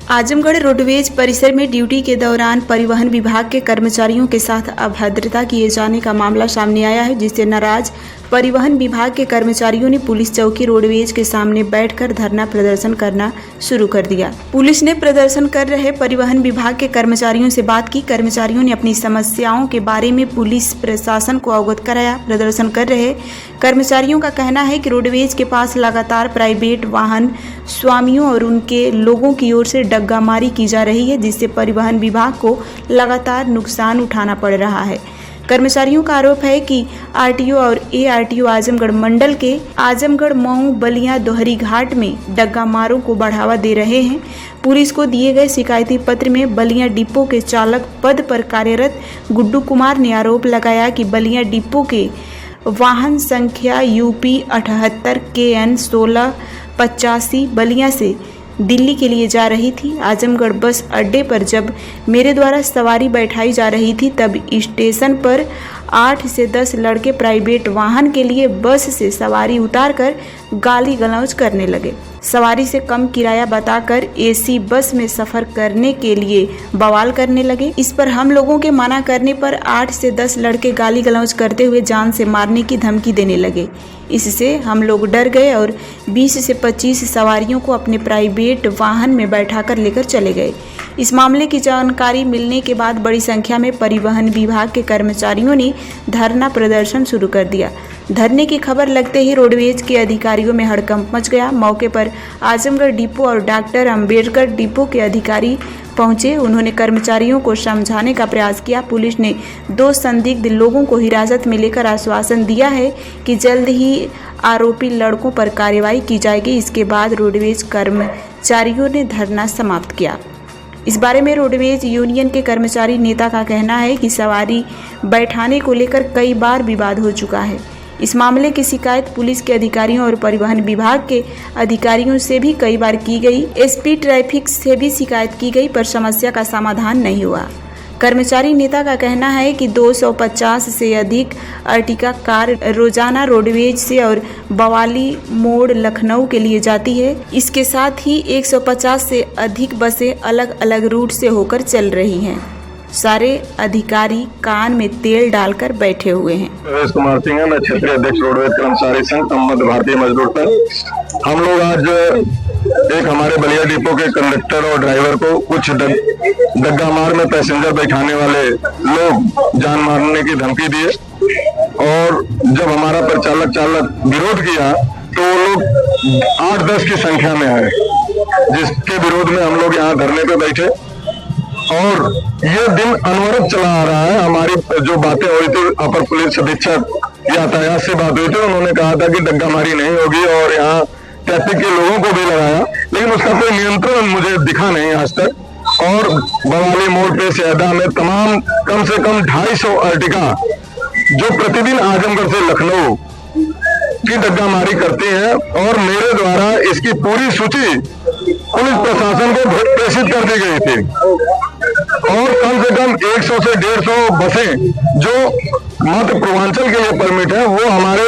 Azamgarh roadways परिसर में duty के दौरान परिवहन विभाग के कर्मचारियों के साथ अभद्रता किए जाने का मामला सामने आया है, जिससे नाराज परिवहन विभाग के कर्मचारियों ने पुलिस चौकी रोडवेज के सामने बैठकर धरना प्रदर्शन करना शुरू कर दिया। पुलिस ने प्रदर्शन कर रहे परिवहन विभाग के कर्मचारियों से बात की। कर्मचारियों ने अपनी समस्याओं के बारे में पुलिस प्रशासन को अवगत कराया। प्रदर्शन कर रहे कर्मचारियों का कहना है कि रोडवेज के पास लगातार प्राइवेट वाहन स्वामियों और उनके लोगों की ओर से डग्गामारी की जा रही है, जिससे परिवहन विभाग को लगातार नुकसान उठाना पड़ रहा है। कर्मचारियों का आरोप है कि आरटीओ और एआरटीओ आजमगढ़ मंडल के आजमगढ़ मऊ बलिया दोहरी घाट में डग्गामारों को बढ़ावा दे रहे हैं। पुलिस को दिए गए शिकायती पत्र में बलिया डिपो के चालक पद पर कार्यरत गुड्डू कुमार ने आरोप लगाया कि बलिया डिपो के वाहन संख्या यूपी 78 KN 1685 बलिया से दिल्ली के लिए जा रही थी। आजमगढ़ बस अड्डे पर जब मेरे द्वारा सवारी बैठाई जा रही थी, तब स्टेशन पर 8 से 10 लड़के प्राइवेट वाहन के लिए बस से सवारी उतारकर गाली गलौज करने लगे। सवारी से कम किराया बताकर एसी बस में सफ़र करने के लिए बवाल करने लगे। इस पर हम लोगों के मना करने पर 8 से 10 लड़के गाली गलौज करते हुए जान से मारने की धमकी देने लगे। इससे हम लोग डर गए और 20 से 25 सवारियों को अपने प्राइवेट वाहन में बैठाकर लेकर चले गए। इस मामले की जानकारी मिलने के बाद बड़ी संख्या में परिवहन विभाग के कर्मचारियों ने धरना प्रदर्शन शुरू कर दिया। धरने की खबर लगते ही रोडवेज के अधिकारियों में हड़कंप मच गया। मौके पर आजमगढ़ डिपो और डॉक्टर अंबेडकर डिपो के अधिकारी पहुंचे। उन्होंने कर्मचारियों को समझाने का प्रयास किया। पुलिस ने 2 संदिग्ध लोगों को हिरासत में लेकर आश्वासन दिया है कि जल्द ही आरोपी लड़कों पर कार्रवाई की जाएगी। इसके बाद रोडवेज कर्मचारियों ने धरना समाप्त किया। इस बारे में रोडवेज यूनियन के कर्मचारी नेता का कहना है कि सवारी बैठाने को लेकर कई बार विवाद हो चुका है। इस मामले की शिकायत पुलिस के अधिकारियों और परिवहन विभाग के अधिकारियों से भी कई बार की गई। एसपी ट्रैफिक से भी शिकायत की गई, पर समस्या का समाधान नहीं हुआ। कर्मचारी नेता का कहना है कि 250 से अधिक अर्टिगा कार रोजाना रोडवेज से और बवाली मोड़ लखनऊ के लिए जाती है। इसके साथ ही 150 से अधिक बसें अलग अलग रूट से होकर चल रही हैं। सारे अधिकारी कान में तेल डालकर बैठे हुए हैं। रमेश कुमार सिंह है, मैं क्षेत्रीय अध्यक्ष रोडवेज कर्मचारी संघ संबद्ध भारतीय मजदूर संघ। हम लोग आज एक हमारे बलिया डिपो के कंडक्टर और ड्राइवर को कुछ डग्गामार में पैसेंजर बैठाने वाले लोग जान मारने की धमकी दिए, और जब हमारा परिचालक विरोध किया तो वो लोग 8-10 की संख्या में आए, जिसके विरोध में हम लोग यहाँ धरने पे बैठे। और ये दिन अनवरत चला आ रहा है। हमारी जो बातें हो रही थी, अपर पुलिस अधीक्षक यातायात से बात हुई थी, उन्होंने कहा था कि डग्गामारी नहीं होगी, और यहाँ ट्रैफिक के लोगों को भी लगाया, लेकिन उसका कोई नियंत्रण मुझे दिखा नहीं आज तक। और बवाली मोड़ पे सैदा में तमाम कम से कम 250 अर्टिगा जो प्रतिदिन आजमगढ़ से लखनऊ की डग्गामारी करती हैं, और मेरे द्वारा इसकी पूरी सूची पुलिस प्रशासन को प्रेषित कर दी गई थी। और कम से कम 100 से 150 बसें जो मात्र पूर्वांचल के लिए परमिट है, वो हमारे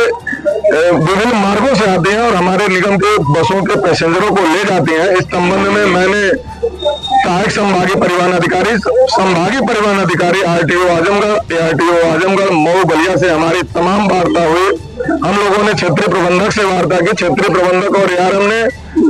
विभिन्न मार्गों से आती हैं और हमारे निगम के बसों के पैसेंजरों को ले जाती हैं। इस संबंध में मैंने सहायक संभागीय परिवहन अधिकारी आरटीओ आजमगढ़, एआरटीओ आजमगढ़, मऊ बलिया से हमारी तमाम वार्ता हुई। हम लोगों ने क्षेत्रीय प्रबंधक से वार्ता की। क्षेत्रीय प्रबंधक और एआरएम ने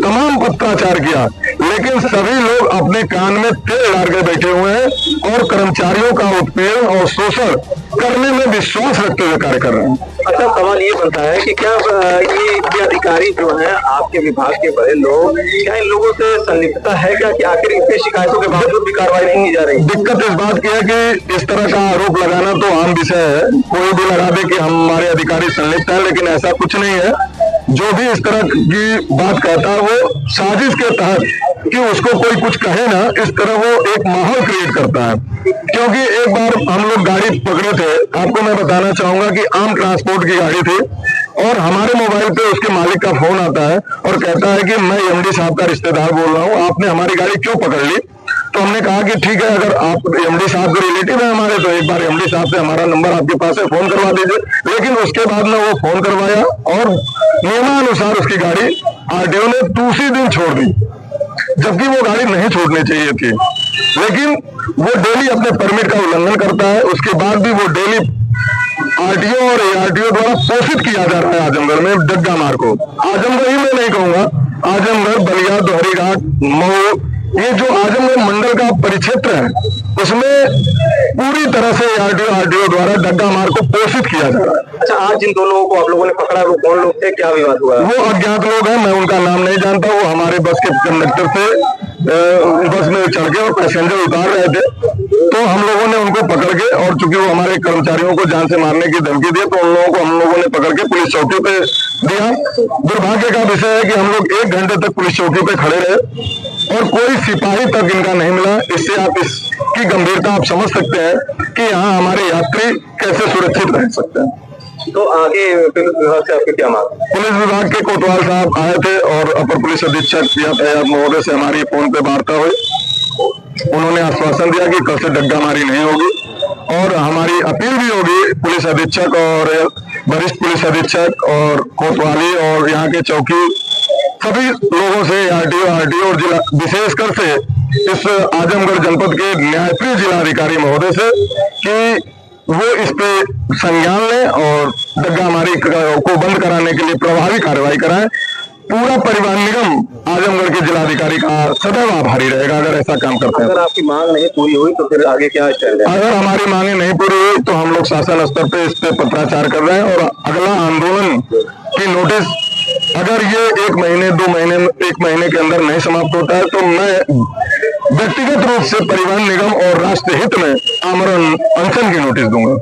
तमाम पत्राचार किया, लेकिन सभी लोग अपने कान में तेल डाल के बैठे हुए हैं और कर्मचारियों का उत्पीड़न और शोषण करने में विश्वास रखते हुए कार्य कर रहे हैं। अच्छा, सवाल ये बनता है कि क्या ये अधिकारी जो है आपके विभाग के बड़े लोग, क्या इन लोगों से संलिप्तता है क्या कि आखिर इतनी शिकायतों के बावजूद भी कार्रवाई नहीं की जा रही? दिक्कत इस बात की है कि इस तरह का आरोप लगाना तो आम विषय है, कोई भी लगा दे कि हमारे अधिकारी संलिप्त है, लेकिन ऐसा कुछ नहीं है। जो भी इस तरह की बात कहता है वो साजिश के तहत कि उसको कोई कुछ कहे ना, इस तरह वो एक माहौल क्रिएट करता है। क्योंकि एक बार हम लोग गाड़ी पकड़े थे, आपको मैं बताना चाहूंगा कि आम ट्रांसपोर्ट की गाड़ी थी, और हमारे मोबाइल पे उसके मालिक का फोन आता है और कहता है कि मैं एमडी साहब का रिश्तेदार बोल रहा हूँ, आपने हमारी गाड़ी क्यों पकड़ ली? तो हमने कहा कि ठीक है, अगर आप एमडी साहब के रिलेटिव है हमारे, तो एक बार एमडी साहब से हमारा नंबर आपके पास है, फोन करवा दीजिए। लेकिन उसके बाद में वो फोन करवाया और नियमानुसार उसकी गाड़ी आरटीओ ने दूसरी दिन छोड़ दी। जबकि वो गाड़ी नहीं छोड़नी चाहिए थी, लेकिन वो डेली अपने परमिट का उल्लंघन करता है। उसके बाद भी वो डेली आरटीओ और एआरटीओ द्वारा पोषित किया जा रहा है आजमगढ़ में डग्गा मार को। आजमगढ़ ही मैं नहीं कहूंगा, आजमगढ़, बलिया, दोहरीघाट, मऊ, ये जो आजमगढ़ मंडल का परिक्षेत्र है उसमें पूरी तरह से आरटीओ द्वारा डग्गा मार को पोषित किया जा रहा है। अच्छा, आज जिन दो लोगों को आप लोगों ने पकड़ा वो कौन लोग थे, क्या विवाद हुआ? वो अज्ञात लोग हैं, मैं उनका नाम नहीं जानता। वो हमारे बस के कंडक्टर से बस में चढ़ के और पैसेंजर उतार रहे थे, तो हम लोगों ने उनको पकड़ के, और चूंकि वो हमारे कर्मचारियों को जान से मारने की धमकी दी, तो उन लोगों को हम लोगों ने पकड़ के पुलिस चौकी पे दिया। दुर्भाग्य का विषय है कि हम लोग 1 घंटे तक पुलिस चौकी पे खड़े रहे और कोई सिपाही तक इनका नहीं मिला। इससे आप इसकी गंभीरता आप समझ सकते हैं कि यहाँ हमारे यात्री कैसे सुरक्षित रह सकते हैं। तो आगे पुलिस विभाग से आपकी क्या मांग? पुलिस विभाग के कोतवाल साहब आए थे और अपर पुलिस अधीक्षक यातायात महोदय से हमारी फोन पे वार्ता हुई। उन्होंने आश्वासन दिया कि कल से डग्गामारी नहीं होगी और हमारी अपील भी होगी पुलिस अधीक्षक और वरिष्ठ पुलिस अधीक्षक और कोतवाली और यहाँ के चौकी सभी लोगों से, आरटीओ और जिला, विशेषकर से इस आजमगढ़ जनपद के न्यायप्रिय जिलाधिकारी महोदय से कि वो इस पे संज्ञान लें और डग्गामारी को बंद कराने के लिए प्रभावी कार्रवाई कराएं। पूरा परिवहन निगम आजमगढ़ के जिलाधिकारी का सदैव आभारी रहेगा अगर ऐसा काम करते हैं। अगर आपकी मांग नहीं पूरी हुई तो फिर आगे क्या स्टैंड है? अगर हमारी मांगे नहीं पूरी हुई तो हम लोग शासन स्तर पे इस पे पत्राचार कर रहे हैं और अगला आंदोलन की नोटिस अगर ये 1 महीने 2 महीने 1 महीने के अंदर नहीं समाप्त होता है तो मैं व्यक्तिगत रूप से परिवहन निगम और राष्ट्र हित में आमरण अनशन की नोटिस दूंगा।